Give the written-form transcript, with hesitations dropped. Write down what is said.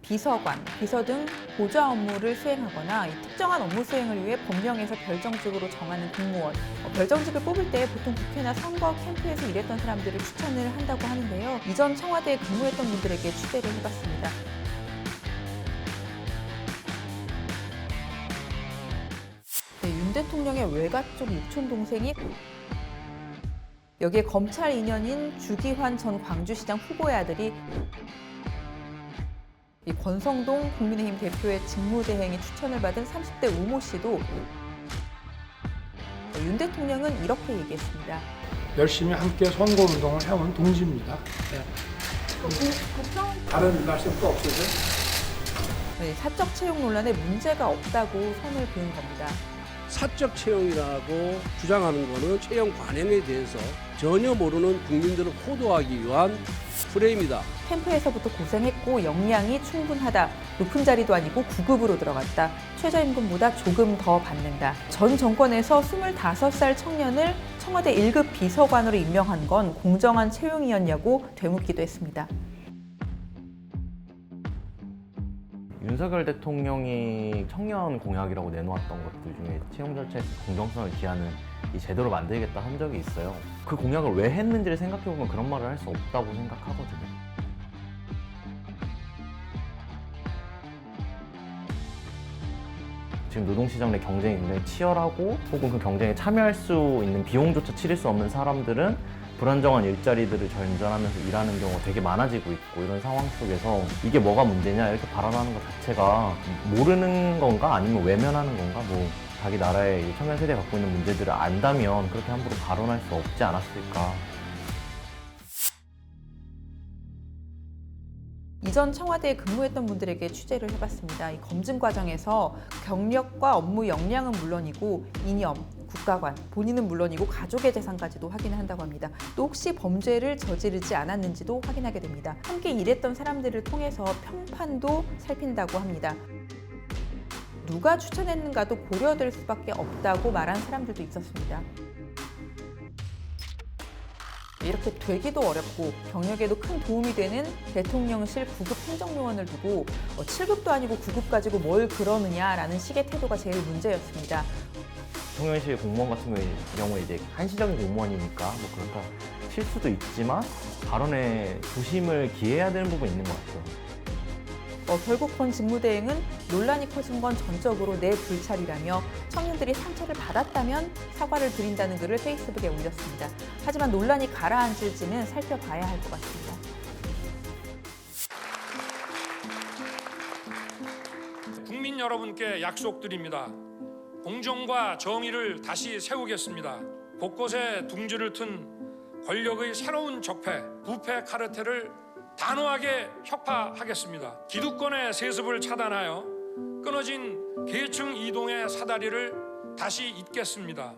비서관, 비서 등 보좌 업무를 수행하거나 특정한 업무 수행을 위해 법령에서 별정직으로 정하는 공무원. 별정직을 뽑을 때 보통 국회나 선거 캠프에서 일했던 사람들을 추천을 한다고 하는데요. 이전 청와대에 근무했던 분들에게 취재를 해봤습니다. 네, 윤 대통령의 외가 쪽 육촌 동생이 여기에 검찰 인연인 주기환 전 광주시장 후보의 아들이 이 권성동 국민의힘 대표의 직무대행에 추천을 받은 30대 우모 씨도 윤 대통령은 이렇게 얘기했습니다. 열심히 함께 선거운동을 해온 동지입니다. 네. 다른 말씀 또 없으세요? 네, 사적 채용 논란에 문제가 없다고 선을 그은 겁니다. 사적 채용이라고 주장하는 것은 채용 관행에 대해서 전혀 모르는 국민들을 호도하기 위한 프레임이다. 캠프에서부터 고생했고 역량이 충분하다. 높은 자리도 아니고 9급으로 들어갔다. 최저임금보다 조금 더 받는다. 전 정권에서 25살 청년을 청와대 1급 비서관으로 임명한 건 공정한 채용이었냐고 되묻기도 했습니다. 윤석열 대통령이 청년 공약이라고 내놓았던 것들 중에 채용 절차에서 공정성을 기하는 이 제도를 만들겠다 한 적이 있어요. 그 공약을 왜 했는지를 생각해보면 그런 말을 할 수 없다고 생각하거든요. 지금 노동시장 내 경쟁이 굉장히 치열하고 혹은 그 경쟁에 참여할 수 있는 비용조차 치를 수 없는 사람들은 불안정한 일자리들을 전전하면서 일하는 경우가 되게 많아지고 있고, 이런 상황 속에서 이게 뭐가 문제냐 이렇게 발언하는 것 자체가 모르는 건가 아니면 외면하는 건가, 뭐 자기 나라의 청년 세대가 갖고 있는 문제들을 안다면 그렇게 함부로 발언할 수 없지 않았을까. 이전 청와대에 근무했던 분들에게 취재를 해봤습니다. 이 검증 과정에서 경력과 업무 역량은 물론이고 이념, 국가관, 본인은 물론이고 가족의 재산까지도 확인을 한다고 합니다. 또 혹시 범죄를 저지르지 않았는지도 확인하게 됩니다. 함께 일했던 사람들을 통해서 평판도 살핀다고 합니다. 누가 추천했는가도 고려될 수밖에 없다고 말한 사람들도 있었습니다. 이렇게 되기도 어렵고 경력에도 큰 도움이 되는 대통령실 9급 행정요원을 두고 7급도 아니고 9급 가지고 뭘 그러느냐라는 식의 태도가 제일 문제였습니다. 대통령실 공무원 같은 경우에 이제 한시적인 공무원이니까 뭐 그렇다 칠 수도 있지만 발언에 조심을 기해야 되는 부분이 있는 것 같아요. 결국 본 직무대행은 논란이 커진 건 전적으로 내 불찰이라며 청년들이 상처를 받았다면 사과를 드린다는 글을 페이스북에 올렸습니다. 하지만 논란이 가라앉을지는 살펴봐야 할 것 같습니다. 국민 여러분께 약속드립니다. 공정과 정의를 다시 세우겠습니다. 곳곳에 둥지를 튼 권력의 새로운 적폐, 부패 카르텔을 단호하게 혁파하겠습니다. 기득권의 세습을 차단하여 끊어진 계층 이동의 사다리를 다시 잇겠습니다.